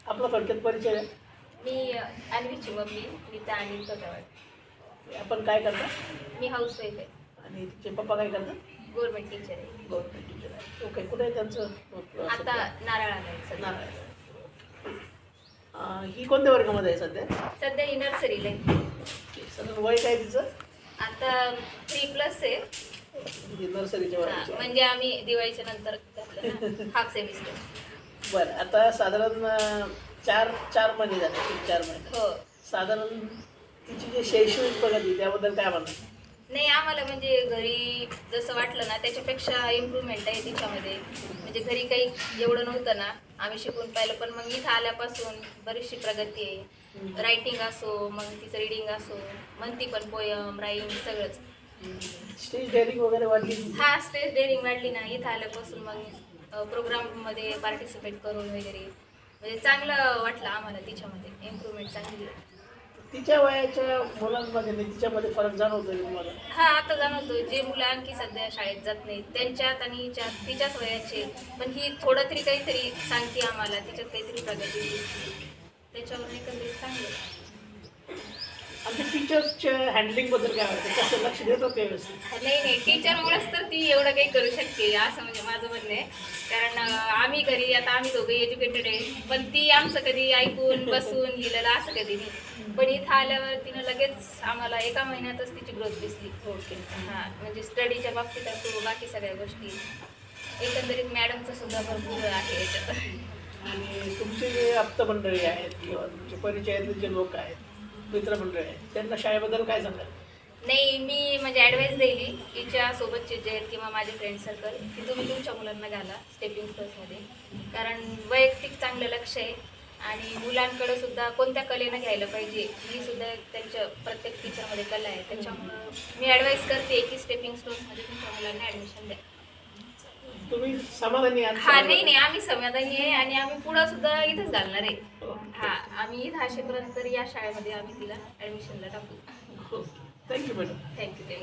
आपला थोडक्यात परिचय आहे. मी अन्वीची मम्मी नीता अनिल तोटावळ. आपण काय करता मी हाऊसवाईफ आहे. आणि तिचे पप्पा काय करतात? गव्हर्नमेंट टीचर आहे. गव्हर्नमेंट टीचर आहे. ओके. कुठे आहे त्यांचं? आता नारळाला आहे सध्या. ही कोणत्या वर्गामध्ये आहे सध्या? सध्या ही नर्सरीला आहे. सगळं वय काय तिचं? आता 3+ आहे. नर्सरीच्या वर्गाची आहे. म्हणजे आम्ही दिवाळीच्या नंतर घातलं ना, हाफ सेमिस्टर. बरं. आता साधारण 4 महिने झाले, 3-4 महिने. हो. साधारण तिची जी शैक्षणिक प्रगती त्याबद्दल काय म्हणतात? नाही, आम्हाला म्हणजे घरी जसं वाटलं ना त्याच्यापेक्षा इम्प्रूव्हमेंट आहे तिच्यामध्ये. म्हणजे घरी काही एवढं नव्हतं ना, आम्ही शिकून पाहिलं, पण मग इथं आल्यापासून बरीचशी प्रगती आहे. रायटिंग असो, मग तिचं रीडिंग असो, म्हणती पण पोयम राईम सगळंच. स्टेज डेअरिंग वगैरे वाढली? हा, स्टेज डेअरिंग वाढली ना इथं आल्यापासून. मग प्रोग्राममध्ये पार्टिसिपेट करून वगैरे म्हणजे चांगलं वाटलं आम्हाला. तिच्यामध्ये इम्प्रूव्हमेंट चांगली आहे. तिच्या वयाच्या मुलांमध्ये आणि तिच्यामध्ये फरक जाणवतो तुम्हाला? हा, आता जाणवतो. जे मुलं आणखी सध्या शाळेत जात नाहीत त्यांच्यात आणि हिच्यात तिच्याच वयाचे, पण ही थोडं तरी काहीतरी सांगते आम्हाला, तिच्यात काहीतरी प्रगती दिसते. त्याच्यावर एकंदरीत चांगलं. आणि टीचर्सच्या हँडलिंगबद्दल काय वाटतं? कसं लक्ष देतात ते व्यवस्थित? नाही, टीचरमुळेच तर ती एवढं काही करू शकते असं म्हणजे माझं म्हणणं आहे. कारण आम्ही घरी आता आम्ही दोघे एज्युकेटेड आहे, पण ती आमचं कधी ऐकून बसून लिहिलेलं असं कधी नाही. पण इथं आल्यावर तिनं लगेच आम्हाला 1 महिन्यातच तिची ग्रोथ दिसली. ओके. हां, म्हणजे स्टडीच्या बाबतीत असो, बाकी सगळ्या गोष्टी. एकंदरीत मॅडमचं सुद्धा भरपूर आहे याच्यात. आणि तुमचे जे आप्तमंडळी आहेत किंवा तुमचे परिचयातले जे लोक आहेत, मित्रमंडळी आहेत, त्यांना शाळेबद्दल काय सांगाल? नाही, मी म्हणजे ॲडवाईस देईल तिच्या सोबतचे जे आहेत किंवा माझे फ्रेंड सर्कल, की तुम्ही तुमच्या मुलांना घाला स्टेपिंग स्टोन्समध्ये. कारण वैयक्तिक चांगलं लक्ष आहे आणि मुलांकडे सुद्धा कोणत्या कलेनं घ्यायला पाहिजे ही सुद्धा त्यांच्या प्रत्येक टीचरमध्ये कला आहे. त्याच्यामुळं मी ॲडवाईस करते की स्टेपिंग स्टोन्समध्ये तुमच्या मुलांना ॲडमिशन द्या. तुम्ही समाधानी आहात? हा, नाही, आम्ही समाधानी आहे आणि आम्ही पुढं सुद्धा इथंच घालणार आहे. हा, आम्ही इथं असेपर्यंत या शाळेमध्ये आम्ही तिला ॲडमिशनला टाकू. Thank you madam. थँक्यू.